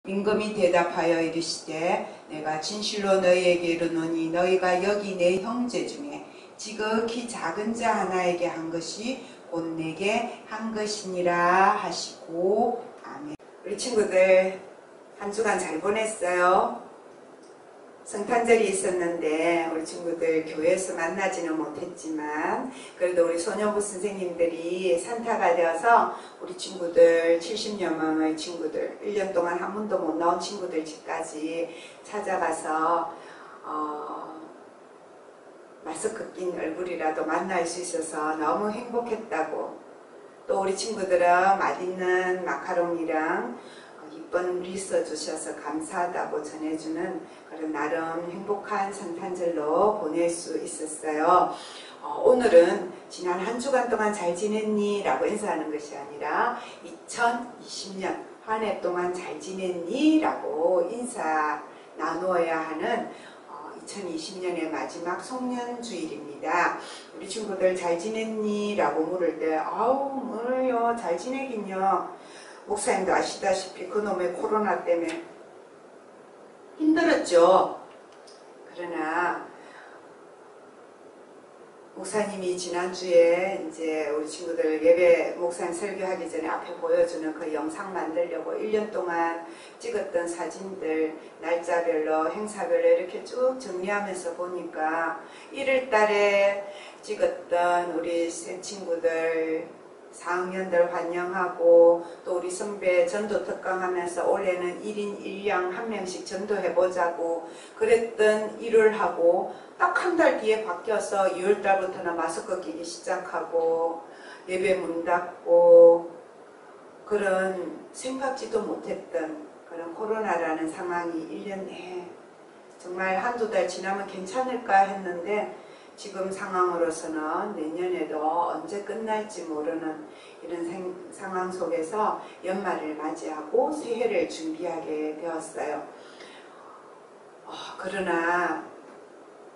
임금이 대답하여 이르시되 내가 진실로 너희에게 이르노니 너희가 여기 내 형제 중에 지극히 작은 자 하나에게 한 것이 곧 내게 한 것이니라 하시고 아멘. 우리 친구들 한 주간 잘 보냈어요? 성탄절이 있었는데 우리 친구들 교회에서 만나지는 못했지만 그래도 우리 소년부 선생님들이 산타가 되어서 우리 친구들 70여명의 친구들 1년 동안 한 번도 못 나온 친구들 집까지 찾아가서 마스크 낀 얼굴이라도 만날 수 있어서 너무 행복했다고, 또 우리 친구들은 맛있는 마카롱이랑 이쁜 리스 주셔서 감사하다고 전해주는 그런 나름 행복한 성탄절로 보낼 수 있었어요. 오늘은 지난 한 주간 동안 잘 지냈니? 라고 인사하는 것이 아니라 2020년 한 해 동안 잘 지냈니? 라고 인사 나누어야 하는 2020년의 마지막 송년주일입니다. 우리 친구들 잘 지냈니? 라고 물을 때 아우 뭐요 잘 지내긴요. 목사님도 아시다시피 그놈의 코로나 때문에 힘들었죠. 그러나 목사님이 지난주에 이제 우리 친구들 예배 목사님 설교하기 전에 앞에 보여주는 그 영상 만들려고 1년 동안 찍었던 사진들 날짜별로 행사별로 이렇게 쭉 정리하면서 보니까 1월 달에 찍었던 우리 친구들 4학년들 환영하고 또 우리 선배 전도 특강하면서 올해는 1인 1양 한 명씩 전도해보자고 그랬던 1월하고 딱 한 달 뒤에 바뀌어서 2월달부터는 마스크 끼기 시작하고 예배 문 닫고 그런 생각지도 못했던 그런 코로나라는 상황이 1년 내에 정말 한두 달 지나면 괜찮을까 했는데 지금 상황으로서는 내년에도 언제 끝날지 모르는 이런 상황 속에서 연말을 맞이하고 새해를 준비하게 되었어요. 그러나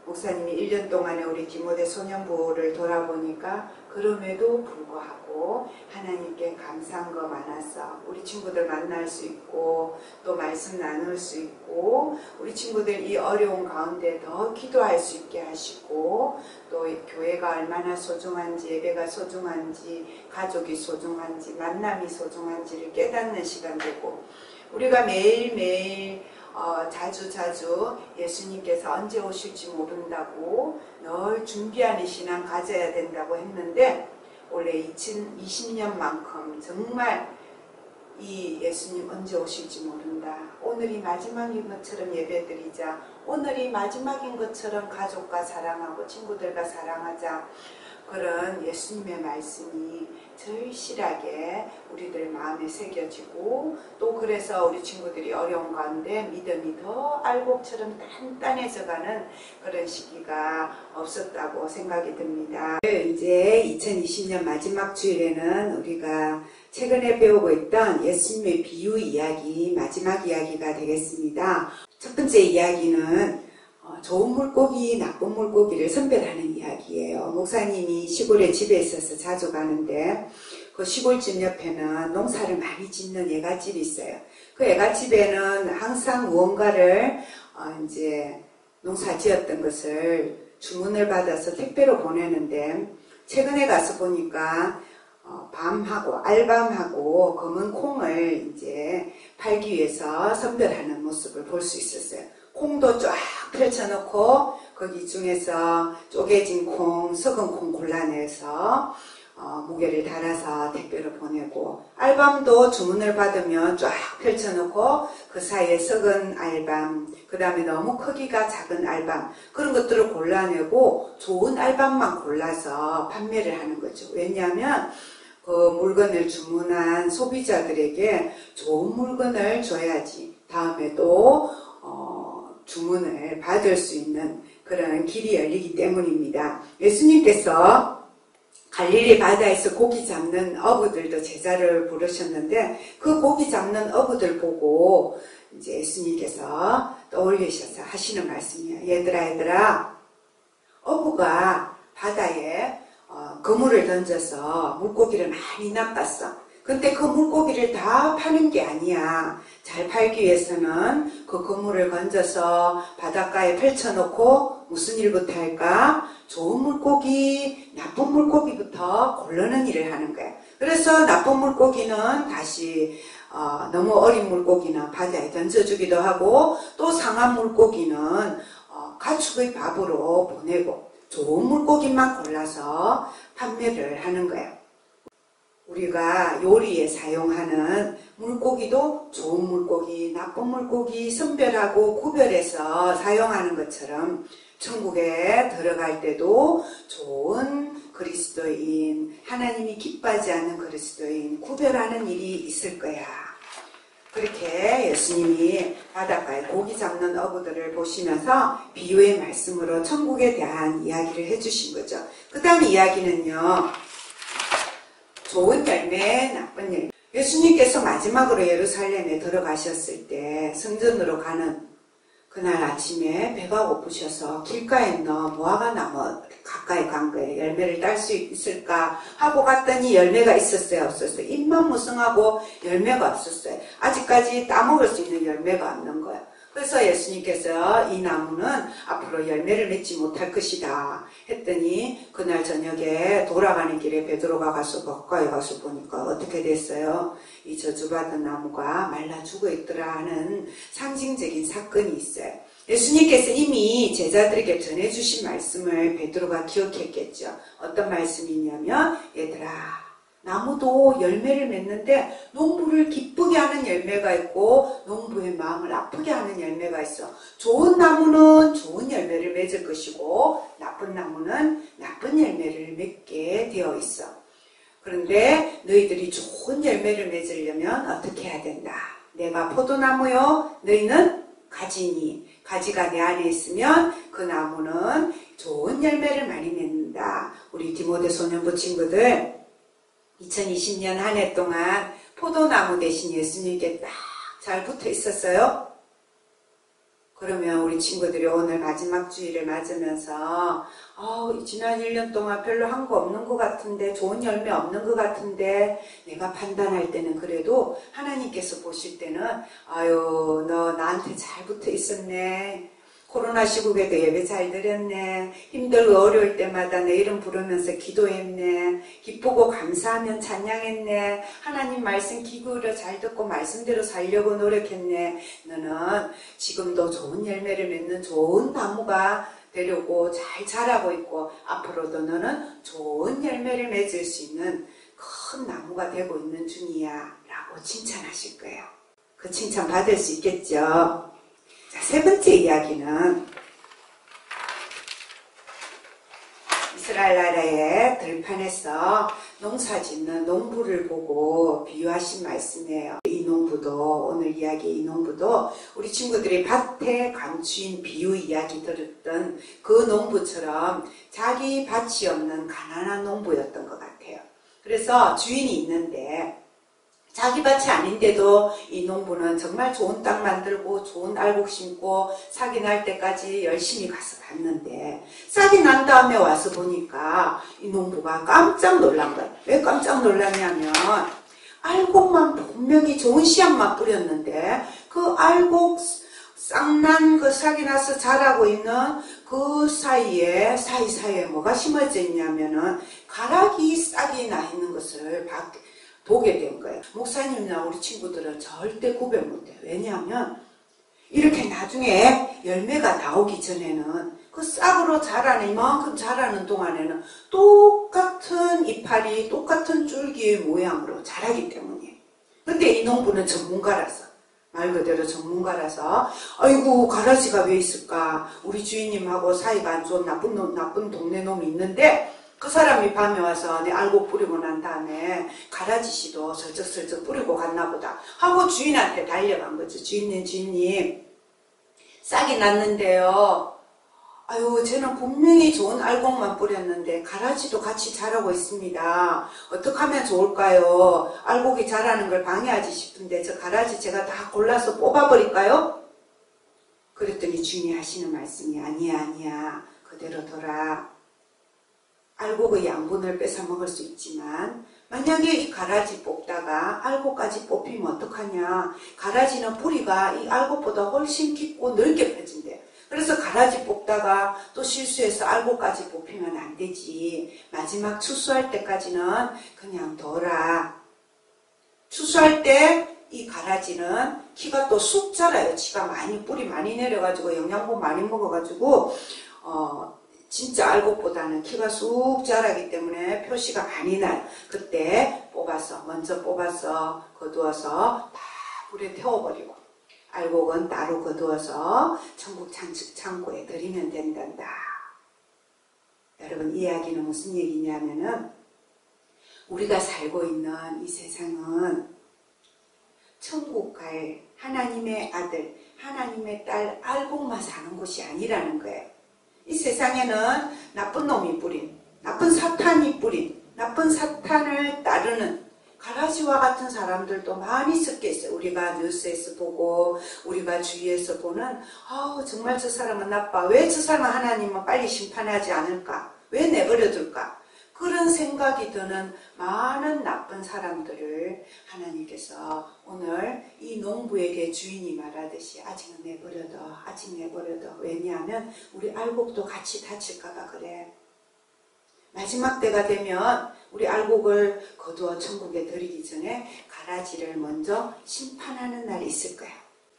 목사님이 1년 동안에 우리 디모데 소년부를 돌아보니까 그럼에도 불구하고 하나님께 감사한 거 많아서 우리 친구들 만날 수 있고 또 말씀 나눌 수 있고 우리 친구들 이 어려운 가운데 더 기도할 수 있게 하시고 또 교회가 얼마나 소중한지 예배가 소중한지 가족이 소중한지 만남이 소중한지를 깨닫는 시간 되고 우리가 매일매일 자주 예수님께서 언제 오실지 모른다고 늘 준비하는 신앙 가져야 된다고 했는데 올해 2020년만큼 정말 이 예수님 언제 오실지 모른다. 오늘이 마지막인 것처럼 예배드리자. 오늘이 마지막인 것처럼 가족과 사랑하고 친구들과 사랑하자. 그런 예수님의 말씀이 절실하게 우리들 마음에 새겨지고 또 그래서 우리 친구들이 어려운 가운데 믿음이 더 알곡처럼 단단해져가는 그런 시기가 없었다고 생각이 듭니다. 이제 2020년 마지막 주일에는 우리가 최근에 배우고 있던 예수님의 비유 이야기 마지막 이야기가 되겠습니다. 첫 번째 이야기는 좋은 물고기, 나쁜 물고기를 선별하는 이야기예요. 목사님이 시골에 집에 있어서 자주 가는데 그 시골집 옆에는 농사를 많이 짓는 애갓집이 있어요. 그 애갓집에는 항상 무언가를 이제 농사 지었던 것을 주문을 받아서 택배로 보내는데 최근에 가서 보니까 밤하고 알밤하고 검은 콩을 이제 팔기 위해서 선별하는 모습을 볼 수 있었어요. 콩도 쫙 펼쳐놓고 거기 중에서 쪼개진 콩, 썩은 콩 골라내서 무게를 달아서 택배로 보내고 알밤도 주문을 받으면 쫙 펼쳐놓고 그 사이에 썩은 알밤, 그 다음에 너무 크기가 작은 알밤 그런 것들을 골라내고 좋은 알밤만 골라서 판매를 하는 거죠. 왜냐하면 그 물건을 주문한 소비자들에게 좋은 물건을 줘야지 다음에도 주문을 받을 수 있는 그런 길이 열리기 때문입니다. 예수님께서 갈릴리 바다에서 고기 잡는 어부들도 제자를 부르셨는데 그 고기 잡는 어부들 보고 이제 예수님께서 떠올리셔서 하시는 말씀이에요. 얘들아 어부가 바다에 그물을 던져서 물고기를 많이 낚았어. 근데 그 물고기를 다 파는 게 아니야. 잘 팔기 위해서는 그 그물을 건져서 바닷가에 펼쳐놓고 무슨 일부터 할까? 좋은 물고기, 나쁜 물고기부터 고르는 일을 하는 거야. 그래서 나쁜 물고기는 다시 너무 어린 물고기는 바다에 던져주기도 하고, 또 상한 물고기는 가축의 밥으로 보내고, 좋은 물고기만 골라서 판매를 하는 거예요. 우리가 요리에 사용하는 물고기도 좋은 물고기, 나쁜 물고기 선별하고 구별해서 사용하는 것처럼 천국에 들어갈 때도 좋은 그리스도인, 하나님이 기뻐하지 않는 그리스도인 구별하는 일이 있을 거야. 그렇게 예수님이 바닷가에 고기 잡는 어부들을 보시면서 비유의 말씀으로 천국에 대한 이야기를 해주신 거죠. 그 다음 이야기는요, 좋은 열매, 나쁜 열매. 예수님께서 마지막으로 예루살렘에 들어가셨을 때 성전으로 가는 그날 아침에 배가 고프셔서 길가에 있는 무화과 나무 가까이 간 거예요. 열매를 딸 수 있을까 하고 갔더니 열매가 있었어요, 없었어요? 잎만 무성하고 열매가 없었어요. 아직까지 따먹을 수 있는 열매가 없는 거예요. 그래서 예수님께서 이 나무는 앞으로 열매를 맺지 못할 것이다 했더니, 그날 저녁에 돌아가는 길에 베드로가 가서 가까이 가서 보니까 어떻게 됐어요? 이 저주받은 나무가 말라 죽어 있더라 하는 상징적인 사건이 있어요. 예수님께서 이미 제자들에게 전해주신 말씀을 베드로가 기억했겠죠. 어떤 말씀이냐면, 얘들아, 나무도 열매를 맺는데 농부를 기쁘게 하는 열매가 있고 농부의 마음을 아프게 하는 열매가 있어. 좋은 나무는 좋은 열매를 맺을 것이고 나쁜 나무는 나쁜 열매를 맺게 되어 있어. 그런데 너희들이 좋은 열매를 맺으려면 어떻게 해야 된다? 내가 포도나무요, 너희는 가지니, 가지가 내 안에 있으면 그 나무는 좋은 열매를 많이 맺는다. 우리 디모데 소년부 친구들, 2020년 한 해 동안 포도나무 대신 예수님께 딱 잘 붙어 있었어요? 그러면 우리 친구들이 오늘 마지막 주일을 맞으면서 지난 1년 동안 별로 한 거 없는 것 같은데, 좋은 열매 없는 것 같은데, 내가 판단할 때는 그래도 하나님께서 보실 때는 아유, 너 나한테 잘 붙어 있었네. 코로나 시국에도 예배 잘 드렸네. 힘들고 어려울 때마다 내 이름 부르면서 기도했네. 기쁘고 감사하면 찬양했네. 하나님 말씀 귀 기울여 잘 듣고 말씀대로 살려고 노력했네. 너는 지금도 좋은 열매를 맺는 좋은 나무가 되려고 잘 자라고 있고, 앞으로도 너는 좋은 열매를 맺을 수 있는 큰 나무가 되고 있는 중이야 라고 칭찬하실 거예요. 그 칭찬 받을 수 있겠죠. 자, 세 번째 이야기는 이스라엘 나라의 들판에서 농사 짓는 농부를 보고 비유하신 말씀이에요. 이 농부도, 오늘 이야기 이 농부도 우리 친구들이 밭에 감추인 비유 이야기 들었던 그 농부처럼 자기 밭이 없는 가난한 농부였던 것 같아요. 그래서 주인이 있는데 자기 밭이 아닌데도 이 농부는 정말 좋은 땅 만들고 좋은 알곡 심고 싹이 날 때까지 열심히 가서 봤는데, 싹이 난 다음에 와서 보니까 이 농부가 깜짝 놀란 거예요. 왜 깜짝 놀랐냐면, 알곡만 분명히 좋은 씨앗만 뿌렸는데 그 알곡 싹난 그 싹이 나서 자라고 있는 그 사이사이에 뭐가 심어져 있냐면은 가락이 싹이 나 있는 것을 보게 된 거예요. 목사님이나 우리 친구들은 절대 구별 못해요. 왜냐하면 이렇게 나중에 열매가 나오기 전에는 그 싹으로 자라는, 이만큼 자라는 동안에는 똑같은 이파리, 똑같은 줄기의 모양으로 자라기 때문이에요. 근데 이 농부는 전문가라서, 말 그대로 전문가라서, 아이고 가라지가 왜 있을까? 우리 주인님하고 사이가 안 좋은 나쁜 동네 놈이 있는데, 그 사람이 밤에 와서 내 알곡 뿌리고 난 다음에 가라지 씨도 슬쩍슬쩍 뿌리고 갔나 보다 하고 주인한테 달려간 거죠. 주인님 싹이 났는데요, 아유 쟤는 분명히 좋은 알곡만 뿌렸는데 가라지도 같이 자라고 있습니다. 어떻게 하면 좋을까요? 알곡이 자라는 걸 방해하지 싶은데 저 가라지 제가 다 골라서 뽑아버릴까요? 그랬더니 주인이 하시는 말씀이 아니야 그대로 둬라. 알곡의 양분을 뺏어 먹을 수 있지만 만약에 이 가라지 뽑다가 알곡까지 뽑히면 어떡하냐. 가라지는 뿌리가 이 알곡보다 훨씬 깊고 넓게 펴진대요. 그래서 가라지 뽑다가 또 실수해서 알곡까지 뽑히면 안 되지. 마지막 추수할 때까지는 그냥 둬라. 추수할 때 이 가라지는 키가 또 쑥 자라요. 지가 많이 뿌리 많이 내려가지고 영양분 많이 먹어가지고 진짜 알곡보다는 키가 쑥 자라기 때문에 표시가 많이 나요. 그때 먼저 뽑아서 거두어서 다 불에 태워버리고 알곡은 따로 거두어서 천국 창고에 들이면 된단다. 여러분, 이 이야기는 무슨 얘기냐면은 우리가 살고 있는 이 세상은 천국 갈 하나님의 아들, 하나님의 딸 알곡만 사는 곳이 아니라는 거예요. 이 세상에는 나쁜 놈이 뿌린, 나쁜 사탄이 뿌린, 나쁜 사탄을 따르는 가라지와 같은 사람들도 많이 섞여 있어요. 우리가 뉴스에서 보고 우리가 주위에서 보는 정말 저 사람은 나빠. 왜 저 사람은 하나님은 빨리 심판하지 않을까? 왜 내버려둘까? 그런 생각이 드는 많은 나쁜 사람들을 하나님께서 오늘 이 농부에게 주인이 말하듯이 아직은 내버려둬. 아직 내버려둬. 왜냐하면 우리 알곡도 같이 다칠까봐 그래. 마지막 때가 되면 우리 알곡을 거두어 천국에 들이기 전에 가라지를 먼저 심판하는 날이 있을 거야.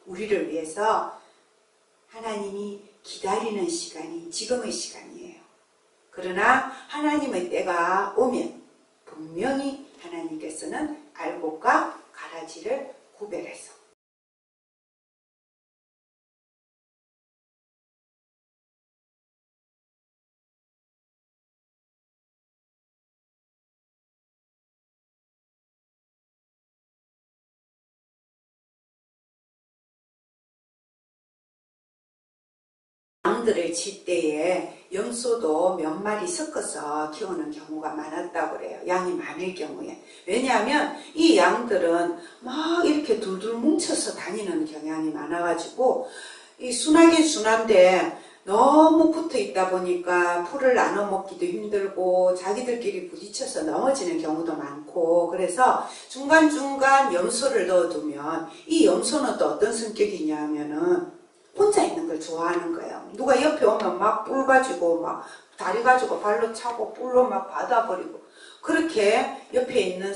우리를 위해서 하나님이 기다리는 시간이 지금의 시간이에요. 그러나 하나님의 때가 오면 분명히 하나님께서는 알곡과 가라지를 구별해서 양들을 칠 때에 염소도 몇 마리 섞어서 키우는 경우가 많았다고 그래요. 양이 많을 경우에. 왜냐하면 이 양들은 막 이렇게 둘둘 뭉쳐서 다니는 경향이 많아가지고 이 순하긴 순한데 너무 붙어 있다 보니까 풀을 나눠 먹기도 힘들고 자기들끼리 부딪혀서 넘어지는 경우도 많고, 그래서 중간중간 염소를 넣어두면 이 염소는 또 어떤 성격이냐면은 혼자 있는 걸 좋아하는 거예요. 누가 옆에 오면 막 뿔 가지고 막 다리 가지고 발로 차고 뿔로 막 받아버리고, 그렇게 옆에 있는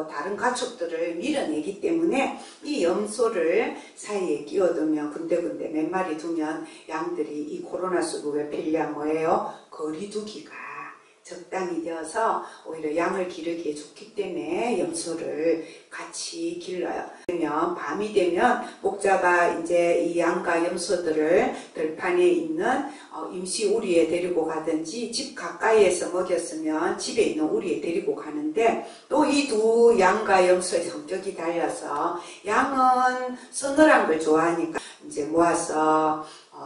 다른 가축들을 밀어내기 때문에 이 염소를 사이에 끼워두면 군데군데 몇 마리 두면 양들이 이 코로나 속에 필요한 뭐예요? 거리두기가 적당히 되어서 오히려 양을 기르기에 좋기 때문에 염소를 같이 길러요. 그러면 밤이 되면 목자가 이제 이 양과 염소들을 들판에 있는 임시 우리에 데리고 가든지 집 가까이에서 먹였으면 집에 있는 우리에 데리고 가는데, 또 이 두 양과 염소의 성격이 달라서 양은 서늘한 걸 좋아하니까 이제 모아서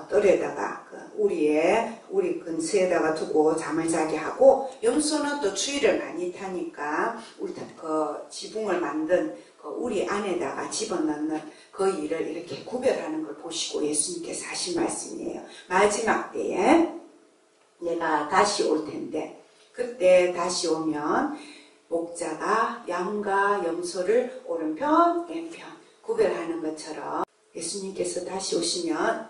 뜰에다가 우리 근처에다가 두고 잠을 자게 하고, 염소는 또 추위를 많이 타니까 지붕을 만든 우리 안에다가 집어넣는 그 일을 이렇게 구별하는 걸 보시고 예수님께서 하신 말씀이에요. 마지막 때에 내가 다시 올 텐데, 그때 다시 오면 목자가 양과 염소를 오른편 왼편 구별하는 것처럼 예수님께서 다시 오시면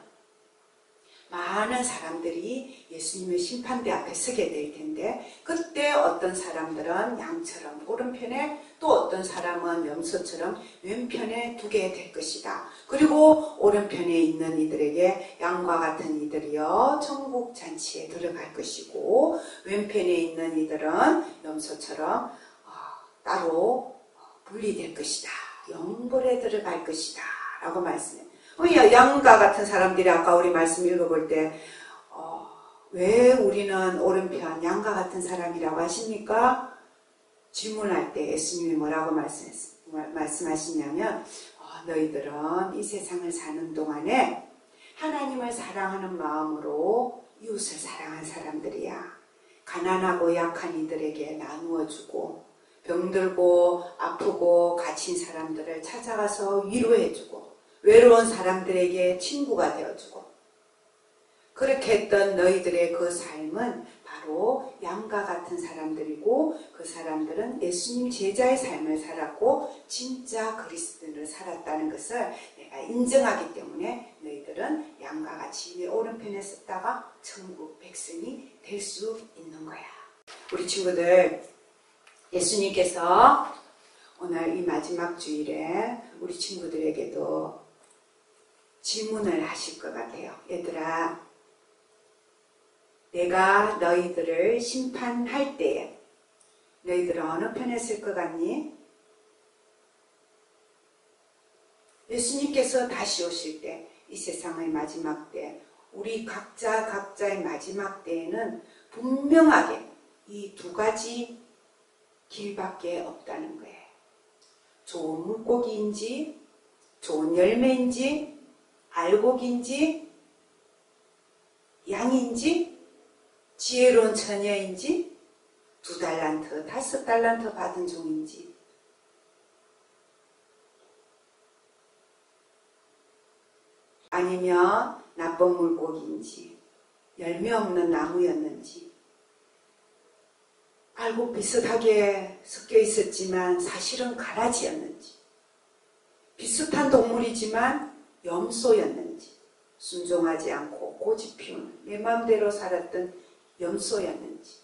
많은 사람들이 예수님의 심판대 앞에 서게 될 텐데, 그때 어떤 사람들은 양처럼 오른편에, 또 어떤 사람은 염소처럼 왼편에 두게 될 것이다. 그리고 오른편에 있는 이들에게 양과 같은 이들이여 천국 잔치에 들어갈 것이고, 왼편에 있는 이들은 염소처럼 따로 분리될 것이다. 영벌에 들어갈 것이다 라고 말씀해요. 양과 같은 사람들이 아까 우리 말씀 읽어볼 때 왜 우리는 오른편 양과 같은 사람이라고 하십니까? 질문할 때 예수님이 뭐라고 말씀하시냐면 너희들은 이 세상을 사는 동안에 하나님을 사랑하는 마음으로 이웃을 사랑한 사람들이야. 가난하고 약한 이들에게 나누어주고, 병들고 아프고 갇힌 사람들을 찾아가서 위로해주고, 외로운 사람들에게 친구가 되어주고, 그렇게 했던 너희들의 그 삶은 바로 바로 양과 같은 사람들이고 그 사람들은 예수님 제자의 삶을 살았고 진짜 그리스도인으로 살았다는 것을 내가 인정하기 때문에 너희들은 양과 같이 내 오른편에 섰다가 천국 백성이 될 수 있는 거야. 우리 친구들, 예수님께서 오늘 이 마지막 주일에 우리 친구들에게도 질문을 하실 것 같아요. 얘들아, 내가 너희들을 심판할 때에 너희들은 어느 편에 설 것 같니? 예수님께서 다시 오실 때, 이 세상의 마지막 때, 우리 각자의 마지막 때에는 분명하게 이 두 가지 길밖에 없다는 거예요. 좋은 물고기인지, 좋은 열매인지, 알곡인지, 양인지, 지혜로운 처녀인지, 2달란트, 5달란트 받은 종인지, 아니면 나쁜 물고기인지, 열매 없는 나무였는지, 알고 비슷하게 섞여 있었지만 사실은 가라지였는지, 비슷한 동물이지만 염소였는지, 순종하지 않고 고집 피우는 내 마음대로 살았던 염소였는지,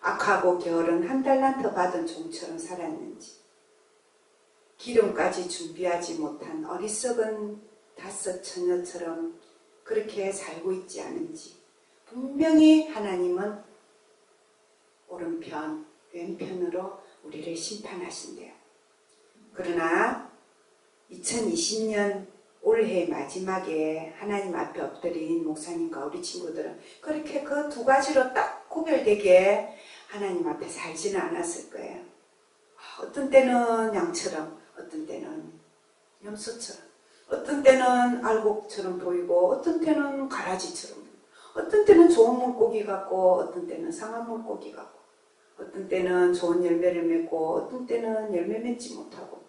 악하고 게으른 1달란트 받은 종처럼 살았는지, 기름까지 준비하지 못한 어리석은 5 처녀처럼 그렇게 살고 있지 않은지, 분명히 하나님은 오른편, 왼편으로 우리를 심판하신대요. 그러나 2020년 올해 마지막에 하나님 앞에 엎드린 목사님과 우리 친구들은 그렇게 그 2가지로 딱 구별되게 하나님 앞에 살지는 않았을 거예요. 어떤 때는 양처럼, 어떤 때는 염소처럼, 어떤 때는 알곡처럼 보이고, 어떤 때는 가라지처럼, 어떤 때는 좋은 물고기 같고, 어떤 때는 상한 물고기 같고, 어떤 때는 좋은 열매를 맺고, 어떤 때는 열매 맺지 못하고.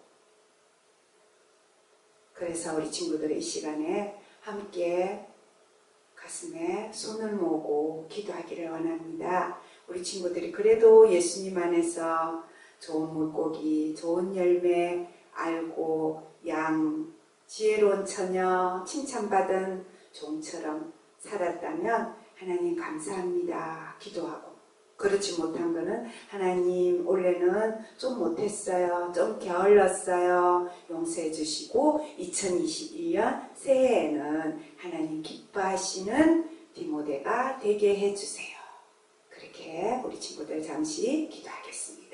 그래서 우리 친구들의 이 시간에 함께 가슴에 손을 모으고 기도하기를 원합니다. 우리 친구들이 그래도 예수님 안에서 좋은 물고기, 좋은 열매, 알고, 양, 지혜로운 처녀, 칭찬받은 종처럼 살았다면 하나님 감사합니다. 기도하고, 그렇지 못한 거는 하나님 올해는 좀 못했어요. 좀 게을렀어요. 용서해 주시고 2021년 새해에는 하나님 기뻐하시는 디모데가 되게 해주세요. 그렇게 우리 친구들 잠시 기도하겠습니다.